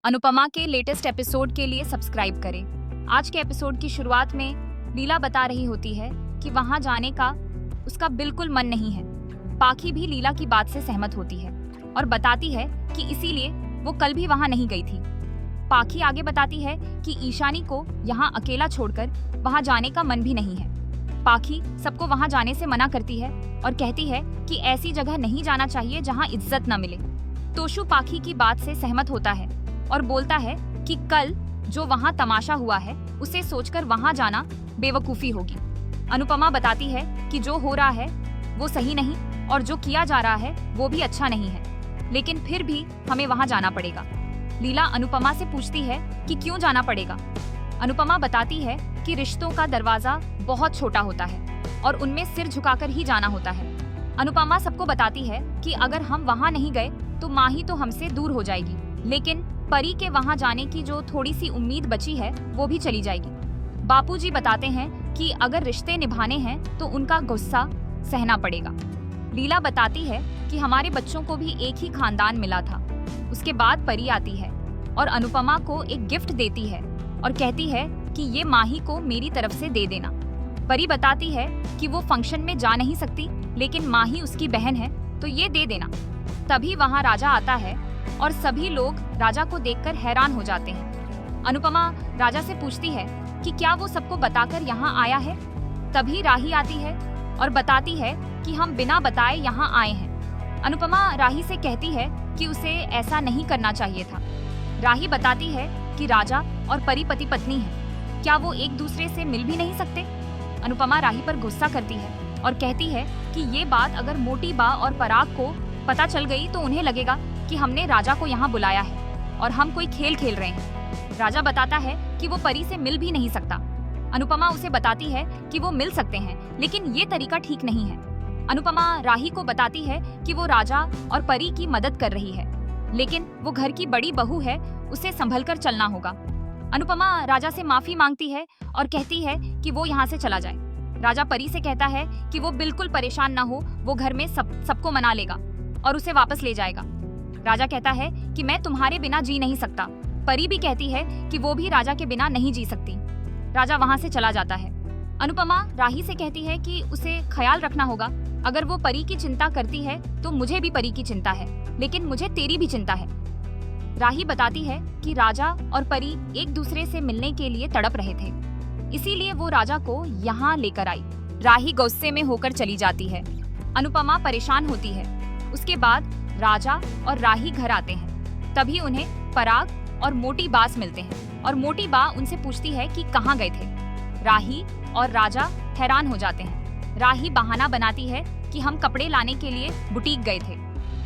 अनुपमा के latest episode के लिए सब्सक्राइब करें। आज के एपिसोड की शुरुआत में लीला बता रही होती है कि वहां जाने का उसका बिल्कुल मन नहीं है। पाखी भी लीला की बात से सहमत होती है और बताती है कि इसीलिए वो कल भी वहां नहीं गई थी। पाखी आगे बताती है कि ईशानी को यहाँ अकेला छोड़कर वहां जाने का मन भी नहीं है। पाखी सबको वहां जाने से मना करती है और कहती है कि ऐसी जगह नहीं जाना चाहिए जहां इज्जत न मिले। तोशु पाखी की बात से सहमत होता है और बोलता है कि कल जो वहां तमाशा हुआ है उसे सोचकर वहां जाना बेवकूफी होगी। अनुपमा बताती है कि जो हो रहा है वो सही नहीं और जो किया जा रहा है वो भी अच्छा नहीं है, लेकिन फिर भी हमें वहां जाना पड़ेगा। लीला अनुपमा से पूछती है कि क्यों जाना पड़ेगा। अनुपमा बताती है कि रिश्तों का दरवाजा बहुत छोटा होता है और उनमें सिर झुकाकर ही जाना होता है। अनुपमा सबको बताती है कि अगर हम वहां नहीं गए तो माही तो हमसे दूर हो जाएगी, लेकिन परी के वहां जाने की जो थोड़ी सी उम्मीद बची है वो भी चली जाएगी। बापूजी बताते हैं कि अगर रिश्ते निभाने हैं तो उनका गुस्सा सहना पड़ेगा। लीला बताती है कि हमारे बच्चों को भी एक ही खानदान मिला था। उसके बाद परी आती है और अनुपमा को एक गिफ्ट देती है और कहती है कि ये माही को मेरी तरफ से दे देना। परी बताती है कि वो फंक्शन में जा नहीं सकती, लेकिन माही उसकी बहन है तो ये दे देना। तभी वहाँ राजा आता है और सभी लोग राजा को देखकर हैरान हो जाते हैं। अनुपमा राजा से पूछती है कि क्या वो सबको बताकर यहाँ आया है। तभी राही आती है और बताती है कि हम बिना बताए यहाँ आए हैं। अनुपमा राही से कहती है कि उसे ऐसा नहीं करना चाहिए था। राही बताती है कि राजा और परी पति पत्नी हैं, क्या वो एक दूसरे से मिल भी नहीं सकते। अनुपमा राही पर गुस्सा करती है और कहती है कि ये बात अगर मोटी बा और पराग को पता चल गई तो उन्हें लगेगा कि हमने राजा को यहाँ बुलाया है और हम कोई खेल खेल रहे हैं। राजा बताता है कि वो परी से मिल भी नहीं सकता। अनुपमा उसे बताती है कि वो मिल सकते हैं, लेकिन ये तरीका ठीक नहीं है। अनुपमा राही को बताती है कि वो राजा और परी की मदद कर रही है, लेकिन वो घर की बड़ी बहू है, उसे संभल कर चलना होगा। अनुपमा राजा से माफी मांगती है और कहती है कि वो यहाँ से चला जाए। राजा परी से कहता है कि वो बिल्कुल परेशान ना हो, वो घर में सबको मना लेगा और उसे वापस ले जाएगा। राजा कहता है कि मैं तुम्हारे बिना जी नहीं सकता। परी भी कहती है कि वो भी राजा के बिना नहीं जी सकती। राजा वहां से चला जाता है। अनुपमा राही से कहती है कि उसे ख्याल रखना होगा। अगर वो परी की चिंता करती है तो मुझे भी परी की चिंता है, लेकिन मुझे तेरी भी चिंता है। राही बताती है कि राजा और परी एक दूसरे से मिलने के लिए तड़प रहे थे, इसीलिए वो राजा को यहाँ लेकर आई। राही गुस्से में होकर चली जाती है। अनुपमा परेशान होती है। उसके बाद राजा और राही घर आते हैं। तभी उन्हें पराग और मोटी बास मिलते हैं और मोटी बा उनसे पूछती है कि कहाँ गए थे। राही और राजा हैरान हो जाते हैं। राही बहाना बनाती है कि हम कपड़े लाने के लिए बुटीक गए थे।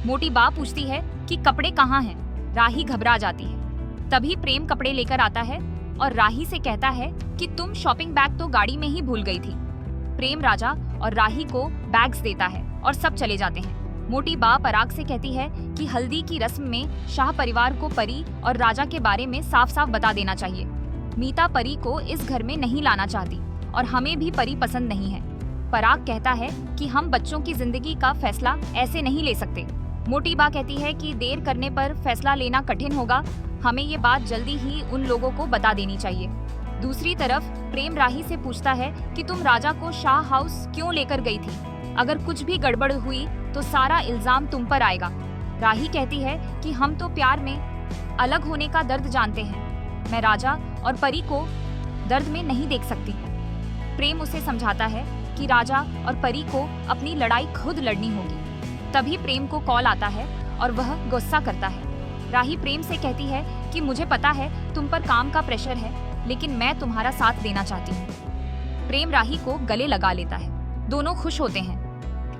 मोटी बा पूछती है कि कपड़े कहाँ हैं। राही घबरा जाती है। तभी प्रेम कपड़े लेकर आता है और राही से कहता है कि तुम शॉपिंग बैग तो गाड़ी में ही भूल गई थी। प्रेम राजा और राही को बैग्स देता है और सब चले जाते हैं। मोटी बा पराग से कहती है कि हल्दी की रस्म में शाह परिवार को परी और राजा के बारे में साफ साफ बता देना चाहिए। मीता परी को इस घर में नहीं लाना चाहती और हमें भी परी पसंद नहीं है। पराग कहता है कि हम बच्चों की जिंदगी का फैसला ऐसे नहीं ले सकते। मोटी बा कहती है कि देर करने पर फैसला लेना कठिन होगा, हमें ये बात जल्दी ही उन लोगों को बता देनी चाहिए। दूसरी तरफ प्रेम राही से पूछता है कि तुम राजा को शाह हाउस क्यों लेकर गई थी। अगर कुछ भी गड़बड़ हुई तो सारा इल्जाम तुम पर आएगा। राही कहती है कि हम तो प्यार में अलग होने का दर्द जानते हैं, मैं राजा और परी को दर्द में नहीं देख सकती। प्रेम उसे समझाता है कि राजा और परी को अपनी लड़ाई खुद लड़नी होगी। तभी प्रेम को कॉल आता है और वह गुस्सा करता है। राही प्रेम से कहती है कि मुझे पता है तुम पर काम का प्रेशर है, लेकिन मैं तुम्हारा साथ देना चाहती हूँ। प्रेम राही को गले लगा लेता है। दोनों खुश होते हैं।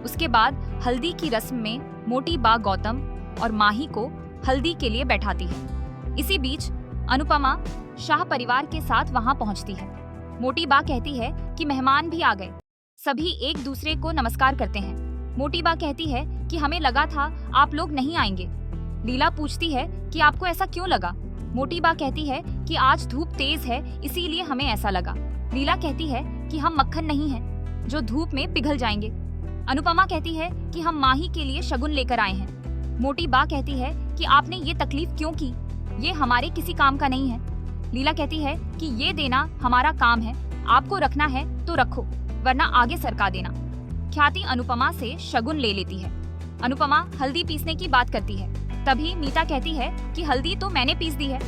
उसके बाद हल्दी की रस्म में मोटी बा गौतम और माही को हल्दी के लिए बैठाती है। इसी बीच अनुपमा शाह परिवार के साथ वहां पहुंचती है। मोटी बा कहती है कि मेहमान भी आ गए। सभी एक दूसरे को नमस्कार करते हैं। मोटी बा कहती है कि हमें लगा था आप लोग नहीं आएंगे। लीला पूछती है कि आपको ऐसा क्यों लगा। मोटी बा कहती है कि आज धूप तेज है, इसीलिए हमें ऐसा लगा। लीला कहती है कि हम मक्खन नहीं हैं जो धूप में पिघल जाएंगे। अनुपमा कहती है कि हम माही के लिए शगुन लेकर आए हैं। मोटी बा कहती है कि आपने ये तकलीफ क्यों की। ये हमारे किसी काम का नहीं है। लीला कहती है कि ये देना हमारा काम है, आपको रखना है तो रखो, वरना आगे सरका देना। ख्याति अनुपमा से शगुन ले लेती है। अनुपमा हल्दी पीसने की बात करती है। तभी मीता कहती है कि हल्दी तो मैंने पीस दी है।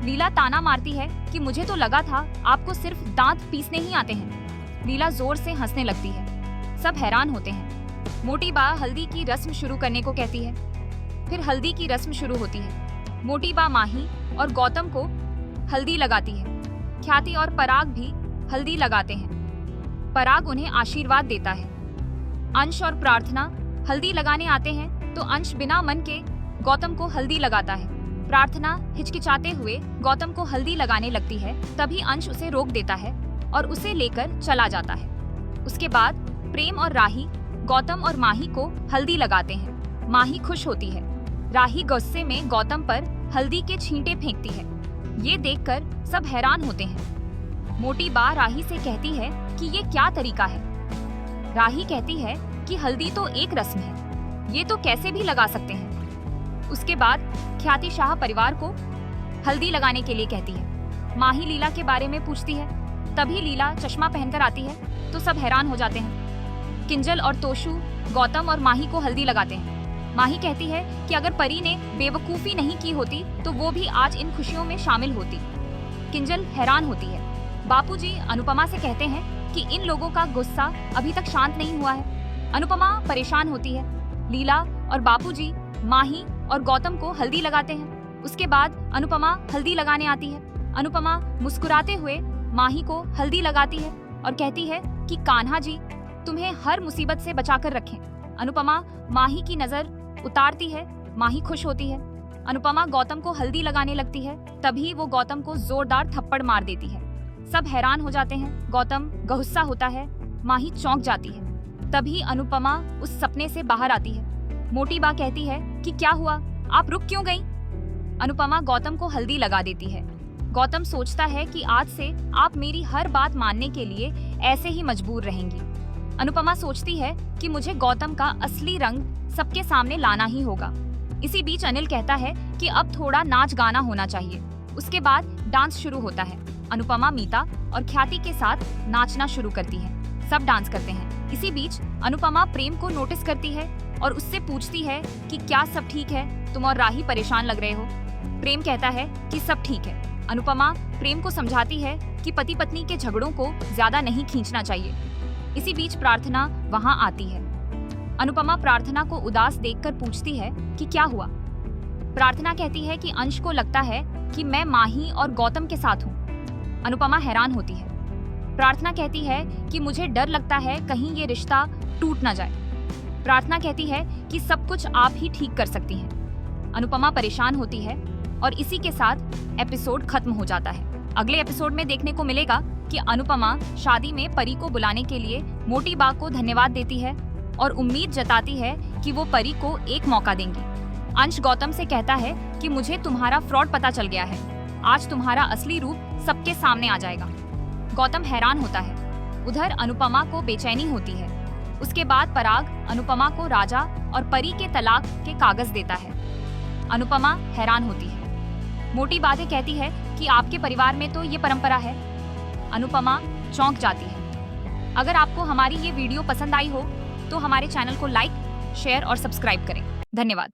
लीला ताना मारती है कि मुझे तो लगा था आपको सिर्फ दांत पीसने ही आते हैं। लीला जोर से हंसने लगती है। सब हैरान होते हैं। मोटी बा हल्दी की रस्म शुरू करने को कहती है। फिर हल्दी की रस्म शुरू होती है। मोटी बा माही और गौतम को हल्दी लगाती है। ख्याति और पराग भी हल्दी लगाते हैं। पराग उन्हें आशीर्वाद देता है। अंश और प्रार्थना हल्दी लगाने आते हैं तो अंश बिना मन के गौतम को हल्दी लगाता है। प्रार्थना हिचकिचाते हुए गौतम को हल्दी लगाने लगती है। तभी अंश उसे रोक देता है और उसे लेकर चला जाता है। उसके बाद प्रेम और राही गौतम और माही को हल्दी लगाते हैं। माही खुश होती है। राही गुस्से में गौतम पर हल्दी के छींटे फेंकती है। ये देखकर सब हैरान होते हैं। मोटी बा राही से कहती है कि ये क्या तरीका है। राही कहती है कि हल्दी तो एक रस्म है, ये तो कैसे भी लगा सकते हैं। उसके बाद ख्याति शाह परिवार को हल्दी लगाने के लिए कहती है। माही लीला के बारे में पूछती है। तभी लीला चश्मा पहनकर आती है तो सब हैरान हो जाते हैं। किंजल और तोशु गौतम और माही को हल्दी लगाते हैं। माही कहती है कि अगर परी ने बेवकूफ़ी नहीं की होती तो वो भी आज इन खुशियों में शामिल होती। किंजल हैरान होती है। बापूजी अनुपमा से कहते हैं कि इन लोगों का गुस्सा अभी तक शांत नहीं हुआ है। अनुपमा परेशान होती है। लीला और बापूजी माही और गौतम को हल्दी लगाते हैं। उसके बाद अनुपमा हल्दी लगाने आती है। अनुपमा मुस्कुराते हुए माही को हल्दी लगाती है और कहती है कि कान्हा जी तुम्हें हर मुसीबत से बचाकर रखें। अनुपमा माही की नजर उतारती है। माही खुश होती है। अनुपमा गौतम को हल्दी लगाने लगती है। तभी वो गौतम को जोरदार थप्पड़ मार देती है। सब हैरान हो जाते हैं। गौतम गुस्सा होता है। माही चौंक जाती है। तभी अनुपमा उस सपने से बाहर आती है। मोटी बा कहती है कि क्या हुआ, आप रुक क्यों गई? अनुपमा गौतम को हल्दी लगा देती है। गौतम सोचता है कि आज से आप मेरी हर बात मानने के लिए ऐसे ही मजबूर रहेंगी। अनुपमा सोचती है कि मुझे गौतम का असली रंग सबके सामने लाना ही होगा। इसी बीच अनिल कहता है कि अब थोड़ा नाच गाना होना चाहिए। उसके बाद डांस शुरू होता है। अनुपमा मीता और ख्याति के साथ नाचना शुरू करती है। सब डांस करते हैं। इसी बीच अनुपमा प्रेम को नोटिस करती है और उससे पूछती है कि क्या सब ठीक है, तुम और राही परेशान लग रहे हो। प्रेम कहता है कि सब ठीक है। अनुपमा प्रेम को समझाती है कि पति पत्नी के झगड़ों को ज्यादा नहीं खींचना चाहिए। इसी बीच प्रार्थना वहां आती है। अनुपमा प्रार्थना को उदास देखकर पूछती है कि क्या हुआ। प्रार्थना कहती है कि अंश को लगता है कि मैं माही और गौतम के साथ हूँ। अनुपमा हैरान होती है। प्रार्थना कहती है कि मुझे डर लगता है कहीं ये रिश्ता टूट ना जाए। प्रार्थना कहती है कि सब कुछ आप ही ठीक कर सकती हैं। अनुपमा परेशान होती है और इसी के साथ एपिसोड खत्म हो जाता है। अगले एपिसोड में देखने को मिलेगा कि अनुपमा शादी में परी को बुलाने के लिए मोटी बा को धन्यवाद देती है और उम्मीद जताती है कि वो परी को एक मौका देंगी। अंश गौतम से कहता है कि मुझे तुम्हारा फ्रॉड पता चल गया है, आज तुम्हारा असली रूप सबके सामने आ जाएगा। गौतम हैरान होता है। उधर अनुपमा को बेचैनी होती है। उसके बाद पराग अनुपमा को राजा और परी के तलाक के कागज देता है। अनुपमा हैरान होती है। मोटी बातें कहती है कि आपके परिवार में तो ये परंपरा है। अनुपमा चौंक जाती है। अगर आपको हमारी ये वीडियो पसंद आई हो तो हमारे चैनल को लाइक, शेयर और सब्सक्राइब करें। धन्यवाद।